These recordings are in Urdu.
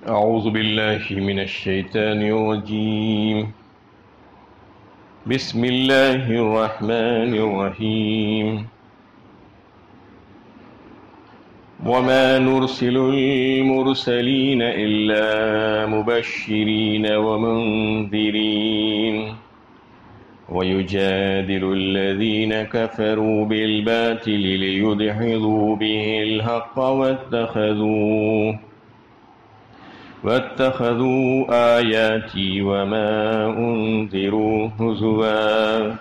أعوذ بالله من الشيطان الرجيم. بسم الله الرحمن الرحيم. وما نرسل المرسلين إلا مبشرين ومنذرين ويجادل الذين كفروا بالباطل ليدحضوا به الحق واتخذوا آیاتی وما انذروا ہزوا.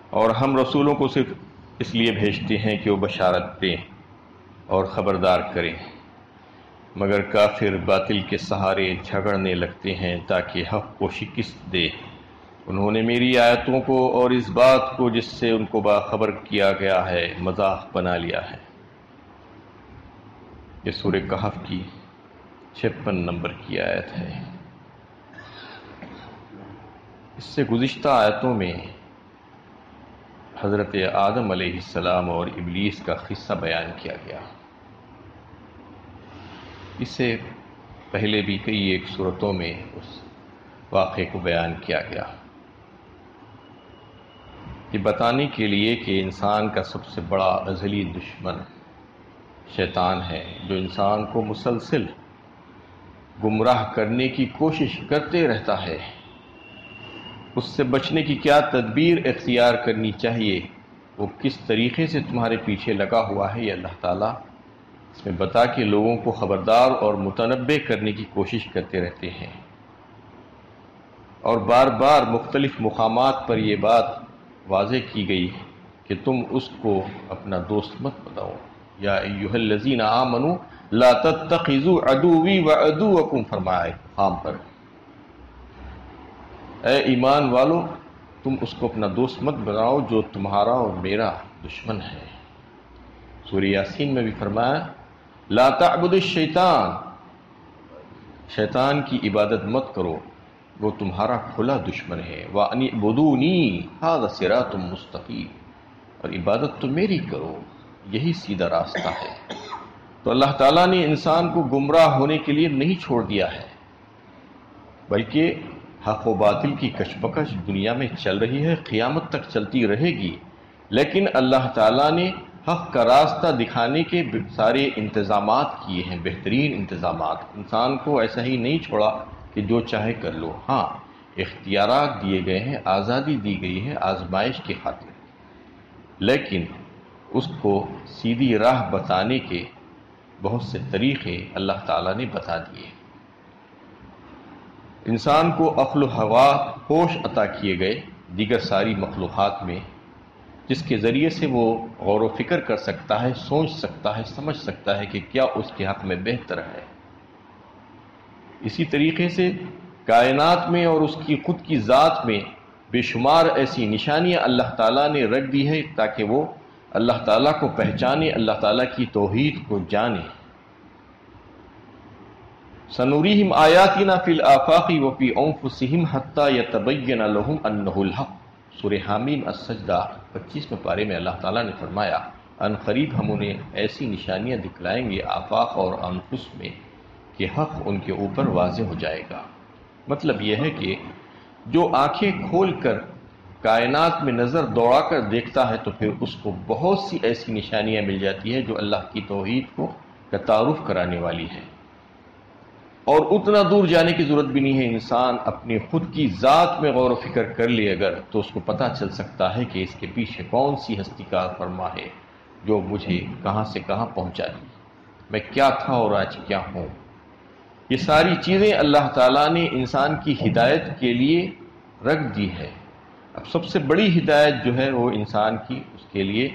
اور ہم رسولوں کو صرف اس لیے بھیجتے ہیں کہ وہ بشارت دیں اور خبردار کریں، مگر کافر باطل کے سہارے جھگڑنے لگتے ہیں تاکہ حق کو شکست دے. انہوں نے میری آیتوں کو اور اس بات کو جس سے ان کو باخبر کیا گیا ہے مذاق بنا لیا ہے. یہ سورہ کہف کی 56 نمبر کی آیت ہے. اس سے گزشتہ آیتوں میں حضرت آدم علیہ السلام اور ابلیس کا قصہ بیان کیا گیا. اس سے پہلے بھی کئی ایک صورتوں میں اس واقعے کو بیان کیا گیا، یہ بتانے کے لیے کہ انسان کا سب سے بڑا ازلی دشمن شیطان ہے، جو انسان کو مسلسل گمراہ کرنے کی کوشش کرتے رہتا ہے. اس سے بچنے کی کیا تدبیر اختیار کرنی چاہیے، وہ کس طریقے سے تمہارے پیچھے لگا ہوا ہے، یہ اللہ تعالیٰ اس میں بتا کے لوگوں کو خبردار اور متنبہ کرنے کی کوشش کرتے رہتے ہیں. اور بار بار مختلف مقامات پر یہ بات واضح کی گئی کہ تم اس کو اپنا دوست مت بناؤ. یا ایھا الذین آمنوا لا تتخذوا عدوی وعدوکم فرمایا خام پر، اے ایمان والو تم اس کو اپنا دوست مت بناؤ جو تمہارا اور میرا دشمن ہے. سورہ یاسین میں بھی فرمایا لا تعبدوا الشیطان، شیطان کی عبادت مت کرو، وہ تمہارا کھلا دشمن ہے. وَأَنِ اعْبُدُونِي هَذَا صِرَاطٌ مُسْتَقِيمٌ، اور عبادت تو میری کرو، یہی سیدھا راستہ ہے. تو اللہ تعالیٰ نے انسان کو گمراہ ہونے کے لیے نہیں چھوڑ دیا ہے، بلکہ حق و باطل کی کشمکش دنیا میں چل رہی ہے، قیامت تک چلتی رہے گی. لیکن اللہ تعالیٰ نے حق کا راستہ دکھانے کے سارے انتظامات کیے ہیں، بہترین انتظامات. انسان کو ایسا ہی نہیں چھوڑا کہ جو چاہے کر لو. ہاں، اختیارات دیے گئے ہیں، آزادی دی گئی ہے آزمائش کی خاطر، لیکن اس کو سیدھی راہ بتانے کے بہت سے طریقے اللہ تعالیٰ نے بتا دیے. انسان کو عقل و ہوا ہوش عطا کیے گئے دیگر ساری مخلوقات میں، جس کے ذریعے سے وہ غور و فکر کر سکتا ہے، سوچ سکتا ہے، سمجھ سکتا ہے کہ کیا اس کے حق میں بہتر ہے. اسی طریقے سے کائنات میں اور اس کی خود کی ذات میں بے شمار ایسی نشانیاں اللہ تعالیٰ نے رکھ دی ہے تاکہ وہ اللہ تعالیٰ کو پہچانے، اللہ تعالیٰ کی توحید کو جانے. سنوریہم آیاتنا فی الآفاق وفی انفسہم حتی یتبین لہم انہ الحق. سورہ حامیم السجدہ 25 پارے میں اللہ تعالیٰ نے فرمایا ان قریب ہم انہیں ایسی نشانیاں دکھلائیں گے آفاق اور انفس میں کہ حق ان کے اوپر واضح ہو جائے گا. مطلب یہ ہے کہ جو آنکھیں کھول کر کائنات میں نظر دوڑا کر دیکھتا ہے تو پھر اس کو بہت سی ایسی نشانیاں مل جاتی ہیں جو اللہ کی توحید کو کا تعارف کرانے والی ہے. اور اتنا دور جانے کی ضرورت بھی نہیں ہے، انسان اپنی خود کی ذات میں غور و فکر کر لے اگر تو اس کو پتہ چل سکتا ہے کہ اس کے پیچھے کون سی ہستی کار فرما ہے جو مجھے کہاں سے کہاں پہنچا دی، میں کیا تھا اور آج کیا ہوں. یہ ساری چیزیں اللہ تعالیٰ نے انسان کی ہدایت کے لیے رکھ دی ہے. اب سب سے بڑی ہدایت جو ہے وہ انسان کی، اس کے لیے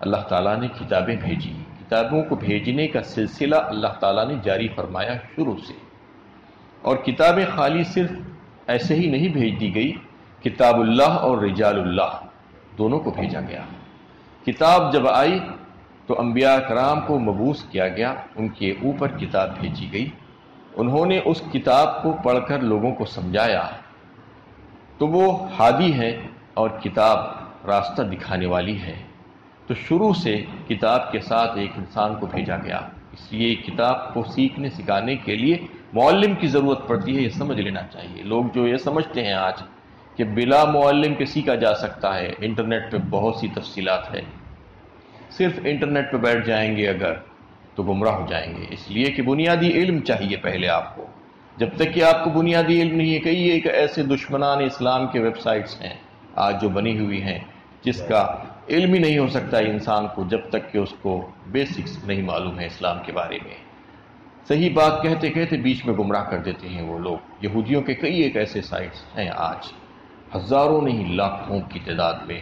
اللہ تعالیٰ نے کتابیں بھیجی. کتابوں کو بھیجنے کا سلسلہ اللہ تعالیٰ نے جاری فرمایا شروع سے. اور کتابیں خالی صرف ایسے ہی نہیں بھیج دی گئی، کتاب اللہ اور رجال اللہ دونوں کو بھیجا گیا. کتاب جب آئی تو انبیاء کرام کو مبعوث کیا گیا، ان کے اوپر کتاب بھیجی گئی، انہوں نے اس کتاب کو پڑھ کر لوگوں کو سمجھایا تو وہ ہادی ہے اور کتاب راستہ دکھانے والی ہے. تو شروع سے کتاب کے ساتھ ایک انسان کو بھیجا گیا اس لیے کتاب کو سیکھنے سکھانے کے لیے معلم کی ضرورت پڑتی ہے، یہ سمجھ لینا چاہیے۔ لوگ جو یہ سمجھتے ہیں آج کہ بلا معلم کے سیکھا جا سکتا ہے، انٹرنیٹ پہ بہت سی تفصیلات ہے، صرف انٹرنیٹ پہ بیٹھ جائیں گے اگر تو گمراہ ہو جائیں گے۔ اس لیے کہ بنیادی علم چاہیے پہلے آپ کو۔ جب تک کہ آپ کو بنیادی علم نہیں ہے، کئی ایک ایسے دشمنان اسلام کے ویب سائٹس ہیں آج جو بنی ہوئی ہیں جس کا علم ہی نہیں ہو سکتا انسان کو جب تک کہ اس کو بیسکس نہیں معلوم ہے اسلام کے بارے میں۔ صحیح بات کہتے کہتے بیچ میں گمراہ کر دیتے ہیں وہ لوگ۔ یہودیوں کے کئی ایک ایسے سائٹس ہیں آج، ہزاروں نہیں لاکھوں کی تعداد میں۔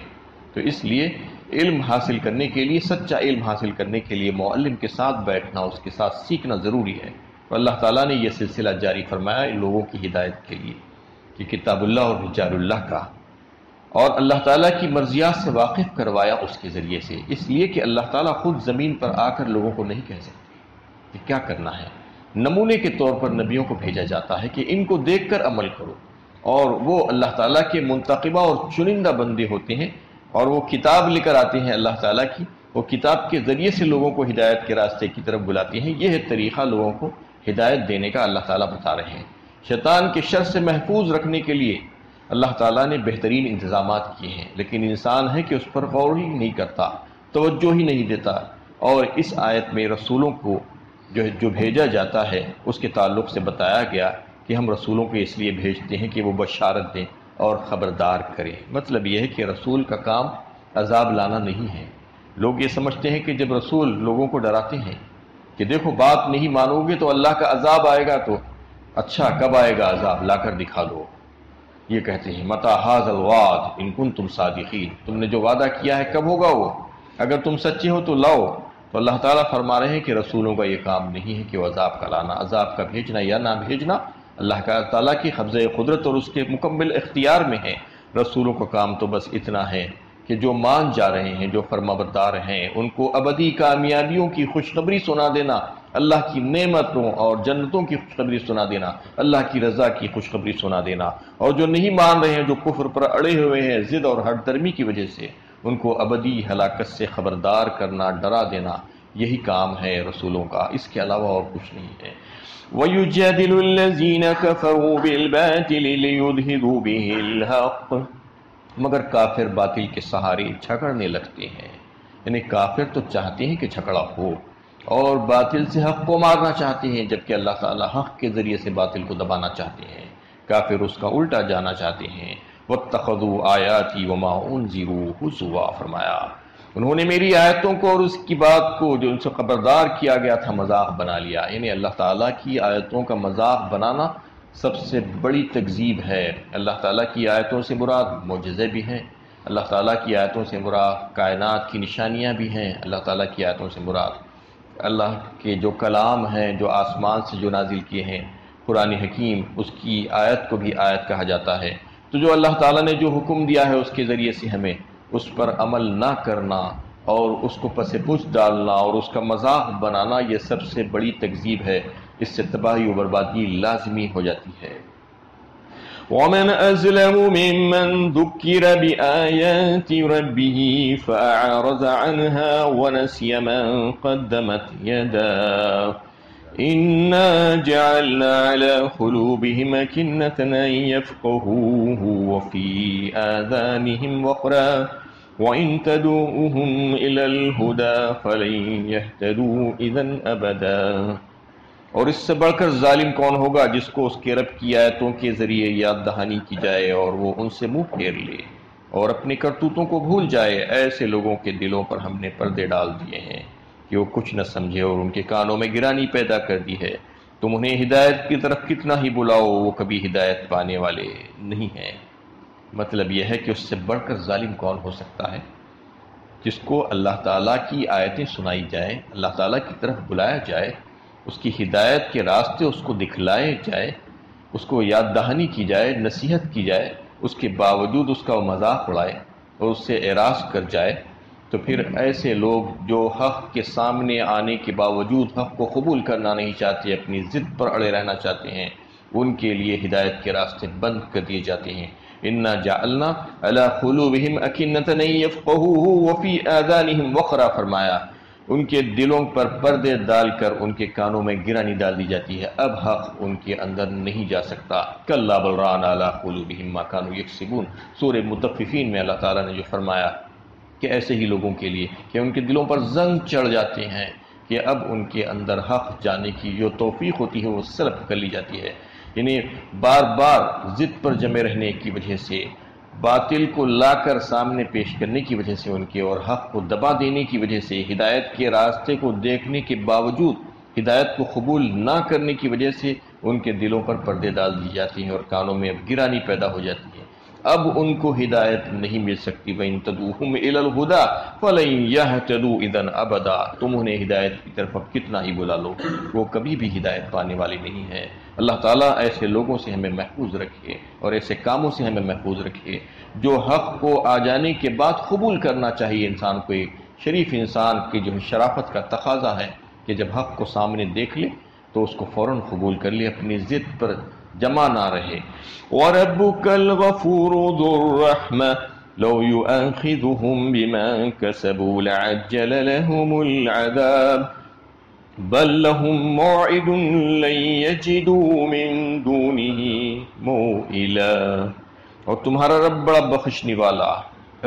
تو اس لیے علم حاصل کرنے کے لیے، سچا علم حاصل کرنے کے لیے معلم کے ساتھ بیٹھنا، اس کے ساتھ سیکھنا ضروری ہے۔ اور اللہ تعالیٰ نے یہ سلسلہ جاری فرمایا ان لوگوں کی ہدایت کے لیے کہ کتاب اللہ اور رجال اللہ کا، اور اللہ تعالیٰ کی مرضیات سے واقف کروایا اس کے ذریعے سے، اس لیے کہ اللہ تعالیٰ خود زمین پر آ کر لوگوں کو نہیں کہہ سکتے کہ کیا کرنا ہے۔ نمونے کے طور پر نبیوں کو بھیجا جاتا ہے کہ ان کو دیکھ کر عمل کرو، اور وہ اللہ تعالیٰ کے منتخبہ اور چنندہ بندے ہوتے ہیں، اور وہ کتاب لے کر آتے ہیں اللہ تعالیٰ کی، وہ کتاب کے ذریعے سے لوگوں کو ہدایت کے راستے کی طرف بلاتے ہیں۔ یہ ہے طریقہ لوگوں کو ہدایت دینے کا اللہ تعالیٰ بتا رہے ہیں۔ شیطان کے شر سے محفوظ رکھنے کے لیے اللہ تعالیٰ نے بہترین انتظامات کیے ہیں، لیکن انسان ہے کہ اس پر غور ہی نہیں کرتا، توجہ ہی نہیں دیتا۔ اور اس آیت میں رسولوں کو جو بھیجا جاتا ہے اس کے تعلق سے بتایا گیا کہ ہم رسولوں کو اس لیے بھیجتے ہیں کہ وہ بشارت دیں اور خبردار کریں۔ مطلب یہ ہے کہ رسول کا کام عذاب لانا نہیں ہے۔ لوگ یہ سمجھتے ہیں کہ جب رسول لوگوں کو ڈراتے ہیں کہ دیکھو بات نہیں مانو گے تو اللہ کا عذاب آئے گا، تو اچھا کب آئے گا عذاب، لا کر دکھا دو۔ یہ کہتے ہیں متی ھذا الوعد ان کنتم صادقین، تم نے جو وعدہ کیا ہے کب ہوگا وہ، اگر تم سچے ہو تو لاؤ۔ تو اللہ تعالیٰ فرما رہے ہیں کہ رسولوں کا یہ کام نہیں ہے کہ وہ عذاب کا لانا، عذاب کا بھیجنا یا نہ بھیجنا اللہ تعالیٰ کی قبضہ قدرت اور اس کے مکمل اختیار میں ہے۔ رسولوں کا کام تو بس اتنا ہے کہ جو مان جا رہے ہیں، جو فرمانبردار ہیں، ان کو ابدی کامیابیوں کی خوشخبری سنا دینا، اللہ کی نعمتوں اور جنتوں کی خوشخبری سنا دینا، اللہ کی رضا کی خوشخبری سنا دینا، اور جو نہیں مان رہے ہیں، جو کفر پر اڑے ہوئے ہیں ضد اور ہٹ درمی کی وجہ سے، ان کو ابدی ہلاکت سے خبردار کرنا، ڈرا دینا، یہی کام ہے رسولوں کا، اس کے علاوہ اور کچھ نہیں ہے۔ وَيُجَادِلُ الَّذِينَ كَفَرُوا بِالْبَاطِلِ لِيُدْحِضُوا بِهِ الْحَقَّ، مگر کافر باطل کے سہارے جھگڑنے لگتے ہیں۔ یعنی کافر تو چاہتے ہیں کہ جھگڑا ہو اور باطل سے حق کو مارنا چاہتے ہیں، جبکہ اللہ تعالیٰ حق کے ذریعے سے باطل کو دبانا چاہتے ہیں، کافر اس کا الٹا جانا چاہتے ہیں۔ وَاتَّخَذُوا آیَاتِي وَمَا أُنذِرُوا هُزُوًا، فرمایا انہوں نے میری آیتوں کو اور اس کی بات کو جو ان سے خبردار کیا گیا تھا مذاق بنا لیا۔ یعنی اللہ تعالیٰ کی آیتوں کا مذاق بنانا سب سے بڑی تکذیب ہے۔ اللہ تعالیٰ کی آیتوں سے مراد معجزے بھی ہیں، اللہ تعالیٰ کی آیتوں سے مراد کائنات کی نشانیاں بھی ہیں، اللہ تعالیٰ کی آیتوں سے مراد اللہ کے جو کلام ہیں جو آسمان سے جو نازل کیے ہیں، قرآن حکیم، اس کی آیت کو بھی آیت کہا جاتا ہے۔ تو جو اللہ تعالیٰ نے جو حکم دیا ہے اس کے ذریعے سے ہمیں اس پر عمل نہ کرنا اور اس کو پس پش ڈالنا اور اس کا مذاق بنانا، یہ سب سے بڑی تکذیب ہے، اس سے تباہی و بربادی لازمی ہو جاتی ہے۔ وَمَنْ أَظْلَمُ مِمَّنْ ذُكِّرَ بِآيَاتِ رَبِّهِ فَأَعْرَضَ عَنْهَا وَنَسِيَ مَا قَدَّمَتْ يَدَاهُ إِنَّا جَعَلْنَا عَلَى قُلُوبِهِمْ أَكِنَّةً أَن يَفْقَهُوهُ وَفِي آذَانِهِمْ وَقْرًا وَإِن تَدْعُوهُمْ إِلَى الْهُدَى فَلَن يَهْتَدُوا إِذًا أَبَدًا، اور اس سے بڑھ کر ظالم کون ہوگا جس کو اس کے رب کی آیتوں کے ذریعے یاد دہانی کی جائے اور وہ ان سے منہ پھیر لے اور اپنے کرتوتوں کو بھول جائے۔ ایسے لوگوں کے دلوں پر ہم نے پردے ڈال دیے ہیں کہ وہ کچھ نہ سمجھے اور ان کے کانوں میں گرانی پیدا کر دی ہے۔ تم انہیں ہدایت کی طرف کتنا ہی بلاؤ، وہ کبھی ہدایت پانے والے نہیں ہیں۔ مطلب یہ ہے کہ اس سے بڑھ کر ظالم کون ہو سکتا ہے جس کو اللہ تعالیٰ کی آیتیں سنائی جائیں، اللہ تعالیٰ کی طرف بلایا جائے، اس کی ہدایت کے راستے اس کو دکھلائے جائے، اس کو یاد دہانی کی جائے، نصیحت کی جائے، اس کے باوجود اس کا وہ مذاق اڑائے اور اس سے اعراض کر جائے، تو پھر ایسے لوگ جو حق کے سامنے آنے کے باوجود حق کو قبول کرنا نہیں چاہتے، اپنی ضد پر اڑے رہنا چاہتے ہیں، ان کے لیے ہدایت کے راستے بند کر دیے جاتے ہیں۔ اِنَّا جَعَلْنَا عَلَىٰ قُلُوبِهِمْ أَكِنَّةً أَن يَفْقَهُوهُ وَفِي آذَانِهِمْ وَقْرًا، فرمایا ان کے دلوں پر پردے ڈال کر ان کے کانوں میں گرانی ڈال دی جاتی ہے، اب حق ان کے اندر نہیں جا سکتا۔ کلا بل ران علی قلوبہم ما کانوا یکسبون، سورہ مطففین میں اللہ تعالیٰ نے جو فرمایا کہ ایسے ہی لوگوں کے لیے کہ ان کے دلوں پر زنگ چڑھ جاتے ہیں کہ اب ان کے اندر حق جانے کی جو توفیق ہوتی ہے وہ سلب کر لی جاتی ہے، یعنی بار بار ضد پر جمے رہنے کی وجہ سے، باطل کو لا کر سامنے پیش کرنے کی وجہ سے ان کے، اور حق کو دبا دینے کی وجہ سے، ہدایت کے راستے کو دیکھنے کے باوجود ہدایت کو قبول نہ کرنے کی وجہ سے ان کے دلوں پر پردے ڈال دی جاتی ہیں اور کانوں میں اب گرانی پیدا ہو جاتی ہے۔ اب ان کو ہدایت نہیں مل سکتی۔ وَإِن تَدْعُوهُمْ إِلَى الْهُدَىٰ فَلَن يَهْتَدُوا إِذًا أَبَدًا، تم انہیں ہدایت کی طرف اب کتنا ہی بلا لو، وہ کبھی بھی ہدایت پانے والے نہیں ہیں۔ اللہ تعالیٰ ایسے لوگوں سے ہمیں محفوظ رکھے اور ایسے کاموں سے ہمیں محفوظ رکھے جو حق کو آ جانے کے بعد قبول کرنا چاہیے انسان کو۔ ایک شریف انسان کی جو شرافت کا تقاضا ہے کہ جب حق کو سامنے دیکھ لے تو اس کو فوراً قبول کر لے، اپنی ضد پر جمع نہ رہے۔ وَرَبُّكَ الْغَفُورُ ذُو الرَّحْمَةِ لَوْ يُؤَاخِذُهُم بِمَا كَسَبُوا لَعَجَّلَ لَهُمُ الْعَذَابَ بَل لَّهُم مَّوْعِدٌ لَّن يَجِدُوا مِن دُونِهِ مَوْئِلًا، اور تمہارا رب بڑا بخشنے والا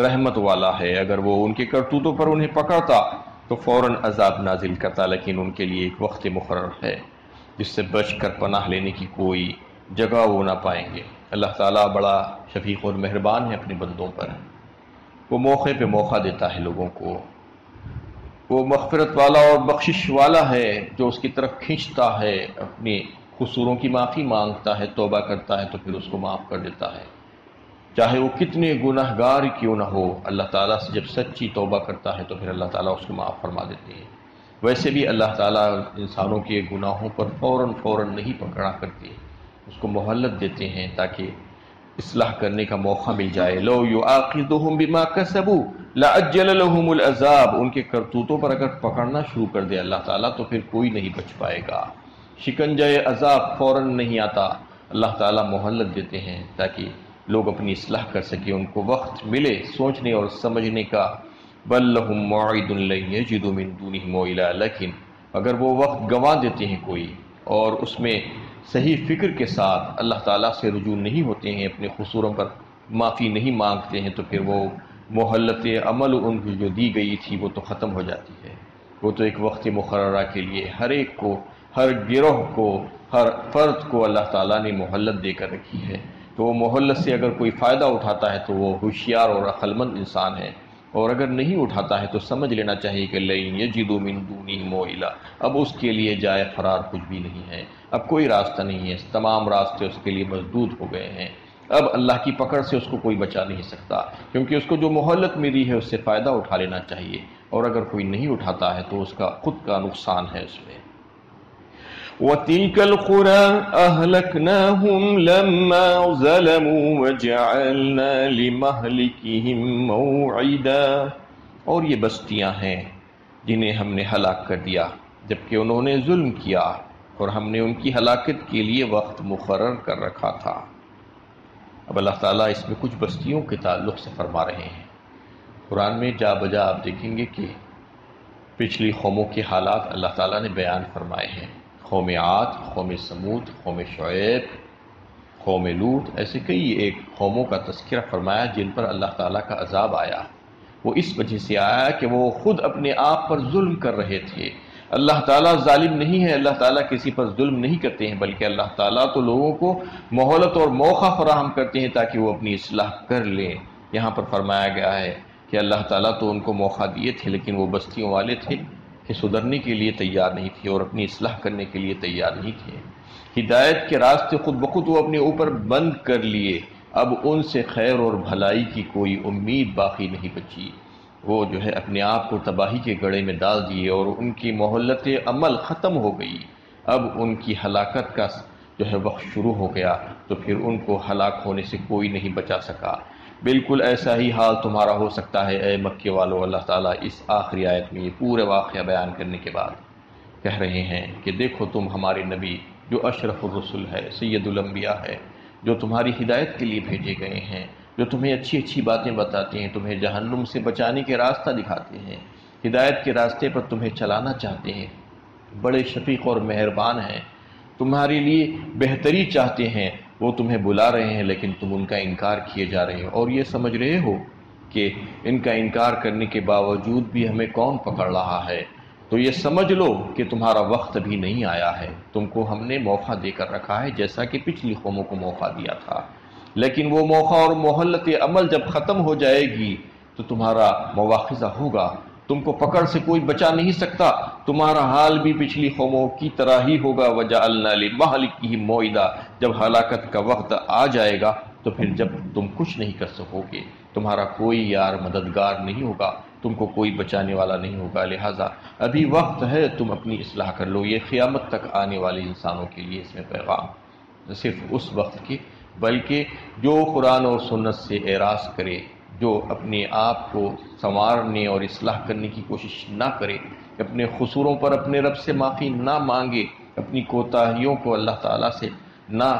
رحمت والا ہے، اگر وہ ان کے کرتوتوں پر انہیں پکڑتا تو فوراً عذاب نازل کرتا، لیکن ان کے لیے ایک وقت مقرر ہے جس سے بچ کر پناہ لینے کی کوئی جگہ وہ نہ پائیں گے۔ اللہ تعالیٰ بڑا شفیق اور مہربان ہے اپنے بندوں پر، وہ موقع پہ موقع دیتا ہے لوگوں کو، وہ مغفرت والا اور بخشش والا ہے جو اس کی طرف کھینچتا ہے، اپنی قصوروں کی معافی مانگتا ہے، توبہ کرتا ہے تو پھر اس کو معاف کر دیتا ہے، چاہے وہ کتنے گناہ گار کیوں نہ ہو۔ اللہ تعالیٰ سے جب سچی توبہ کرتا ہے تو پھر اللہ تعالیٰ اس کو معاف فرما دیتے ہیں۔ ویسے بھی اللہ تعالیٰ انسانوں کے گناہوں پر فوراً نہیں پکڑا کرتے، اس کو مہلت دیتے ہیں تاکہ اصلاح کرنے کا موقع مل جائے۔ لو یؤاخذہم بما کسبوا لعجل لہم العذاب، ان کے کرتوتوں پر اگر پکڑنا شروع کر دے اللہ تعالیٰ تو پھر کوئی نہیں بچ پائے گا، شکنجہ عذاب فوراً نہیں آتا، اللہ تعالیٰ مہلت دیتے ہیں تاکہ لوگ اپنی اصلاح کر سکیں، ان کو وقت ملے سوچنے اور سمجھنے کا۔ بل لہم موعد لن یجدوا من دونہ موئلا، لیکن اگر وہ وقت گنوا دیتے ہیں کوئی اور اس میں صحیح فکر کے ساتھ اللہ تعالیٰ سے رجوع نہیں ہوتے ہیں، اپنے قصوروں پر معافی نہیں مانگتے ہیں، تو پھر وہ مہلت عمل ان کی جو دی گئی تھی وہ تو ختم ہو جاتی ہے۔ وہ تو ایک وقت مقررہ کے لیے ہر ایک کو، ہر گروہ کو، ہر فرد کو اللہ تعالیٰ نے مہلت دے کر رکھی ہے، تو وہ مہلت سے اگر کوئی فائدہ اٹھاتا ہے تو وہ ہوشیار اور عقل مند انسان ہے، اور اگر نہیں اٹھاتا ہے تو سمجھ لینا چاہیے کہ لن یجدوا من دونہ موئلا، اب اس کے لیے جائے فرار کچھ بھی نہیں ہے، اب کوئی راستہ نہیں ہے، تمام راستے اس کے لیے مسدود ہو گئے ہیں، اب اللہ کی پکڑ سے اس کو کوئی بچا نہیں سکتا، کیونکہ اس کو جو مہلت ملی ہے اس سے فائدہ اٹھا لینا چاہیے، اور اگر کوئی نہیں اٹھاتا ہے تو اس کا خود کا نقصان ہے اس میں۔ وَتِلْكَ الْقُرَىٰ أَهْلَكْنَاهُمْ لَمَّا ظَلَمُوا وَجَعَلْنَا لِمَهْلِكِهِمْ مَوْعِدًا، اور یہ بستیاں ہیں جنہیں ہم نے ہلاک کر دیا جبکہ انہوں نے ظلم کیا، اور ہم نے ان کی ہلاکت کے لیے وقت مقرر کر رکھا تھا۔ اب اللہ تعالیٰ اس میں کچھ بستیوں کے تعلق سے فرما رہے ہیں۔ قرآن میں جا بجا آپ دیکھیں گے کہ پچھلی قوموں کے حالات اللہ تعالیٰ نے بیان فرمائے ہیں، قوم عاد، قوم سمود، قوم شعیب، قوم لوط، ایسے کئی ایک قوموں کا تذکرہ فرمایا جن پر اللہ تعالیٰ کا عذاب آیا۔ وہ اس وجہ سے آیا کہ وہ خود اپنے آپ پر ظلم کر رہے تھے۔ اللہ تعالیٰ ظالم نہیں ہے، اللہ تعالیٰ کسی پر ظلم نہیں کرتے ہیں، بلکہ اللہ تعالیٰ تو لوگوں کو مہلت اور موقع فراہم کرتے ہیں تاکہ وہ اپنی اصلاح کر لیں۔ یہاں پر فرمایا گیا ہے کہ اللہ تعالیٰ تو ان کو موقع دیے تھے لیکن وہ بستیوں والے تھے کہ سدھرنے کے لیے تیار نہیں تھے اور اپنی اصلاح کرنے کے لیے تیار نہیں تھے۔ ہدایت کے راستے خود بخود وہ اپنے اوپر بند کر لیے، اب ان سے خیر اور بھلائی کی کوئی امید باقی نہیں بچی، وہ جو ہے اپنے آپ کو تباہی کے گڑھے میں ڈال دیے اور ان کی مہلت عمل ختم ہو گئی۔ اب ان کی ہلاکت کا جو ہے وقت شروع ہو گیا، تو پھر ان کو ہلاک ہونے سے کوئی نہیں بچا سکا۔ بالکل ایسا ہی حال تمہارا ہو سکتا ہے اے مکے والو۔ اللہ تعالیٰ اس آخری آیت میں یہ پورے واقعہ بیان کرنے کے بعد کہہ رہے ہیں کہ دیکھو تم ہمارے نبی جو اشرف الرسل ہے، سید الانبیاء ہے، جو تمہاری ہدایت کے لیے بھیجے گئے ہیں، جو تمہیں اچھی اچھی باتیں بتاتے ہیں، تمہیں جہنم سے بچانے کے راستہ دکھاتے ہیں، ہدایت کے راستے پر تمہیں چلانا چاہتے ہیں، بڑے شفیق اور مہربان ہیں، تمہارے لیے بہتری چاہتے ہیں، وہ تمہیں بلا رہے ہیں لیکن تم ان کا انکار کیے جا رہے ہو، اور یہ سمجھ رہے ہو کہ ان کا انکار کرنے کے باوجود بھی ہمیں کون پکڑ رہا ہے۔ تو یہ سمجھ لو کہ تمہارا وقت ابھی نہیں آیا ہے، تم کو ہم نے موقع دے کر رکھا ہے جیسا کہ پچھلی قوموں کو موقع دیا تھا، لیکن وہ موقع اور مہلت عمل جب ختم ہو جائے گی تو تمہارا مواخذہ ہوگا، تم کو پکڑ سے کوئی بچا نہیں سکتا، تمہارا حال بھی پچھلی قوموں کی طرح ہی ہوگا۔ وَجَعَلْنَا لِمَهْلِكِهِمْ مَوْعِدًا، جب ہلاکت کا وقت آ جائے گا تو پھر جب تم کچھ نہیں کر سکو گے، تمہارا کوئی یار مددگار نہیں ہوگا، تم کو کوئی بچانے والا نہیں ہوگا، لہٰذا ابھی وقت ہے، تم اپنی اصلاح کر لو۔ یہ قیامت تک آنے والے انسانوں کے لیے اس میں پیغام، صرف اس وقت کی، بلکہ جو قرآن اور سنت سے اعراض کرے، جو اپنے آپ کو سنوارنے اور اصلاح کرنے کی کوشش نہ کرے، اپنے قصوروں پر اپنے رب سے معافی نہ مانگے، اپنی کوتاہیوں کو اللہ تعالیٰ سے نہ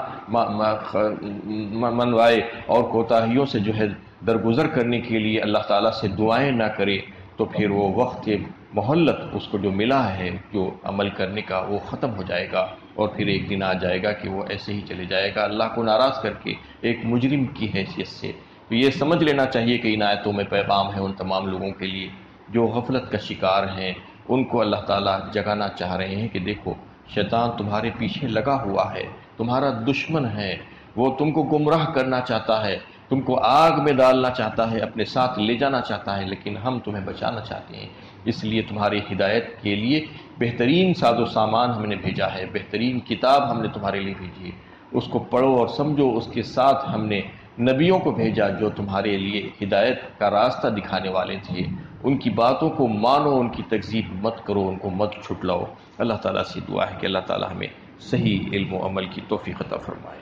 منوائے اور کوتاہیوں سے جو ہے درگزر کرنے کے لیے اللہ تعالیٰ سے دعائیں نہ کرے، تو پھر وہ وقت مہلت اس کو جو ملا ہے جو عمل کرنے کا وہ ختم ہو جائے گا، اور پھر ایک دن آ جائے گا کہ وہ ایسے ہی چلے جائے گا اللہ کو ناراض کر کے ایک مجرم کی حیثیت سے۔ تو یہ سمجھ لینا چاہیے کہ ان آیتوں میں پیغام ہے ان تمام لوگوں کے لیے جو غفلت کا شکار ہیں، ان کو اللہ تعالیٰ جگانا چاہ رہے ہیں کہ دیکھو شیطان تمہارے پیچھے لگا ہوا ہے، تمہارا دشمن ہے، وہ تم کو گمراہ کرنا چاہتا ہے، تم کو آگ میں ڈالنا چاہتا ہے، اپنے ساتھ لے جانا چاہتا ہے، لیکن ہم تمہیں بچانا چاہتے ہیں، اس لیے تمہاری ہدایت کے لیے بہترین ساز و سامان ہم نے بھیجا ہے، بہترین کتاب ہم نے تمہارے لیے بھیجی ہے، اس کو پڑھو اور سمجھو، اس کے ساتھ ہم نے نبیوں کو بھیجا جو تمہارے لیے ہدایت کا راستہ دکھانے والے تھے، ان کی باتوں کو مانو، ان کی تکذیب مت کرو، ان کو مت چھٹلاؤ۔ اللہ تعالیٰ سے دعا ہے کہ اللہ تعالیٰ ہمیں صحیح علم و عمل کی توفیق عطا فرمائے۔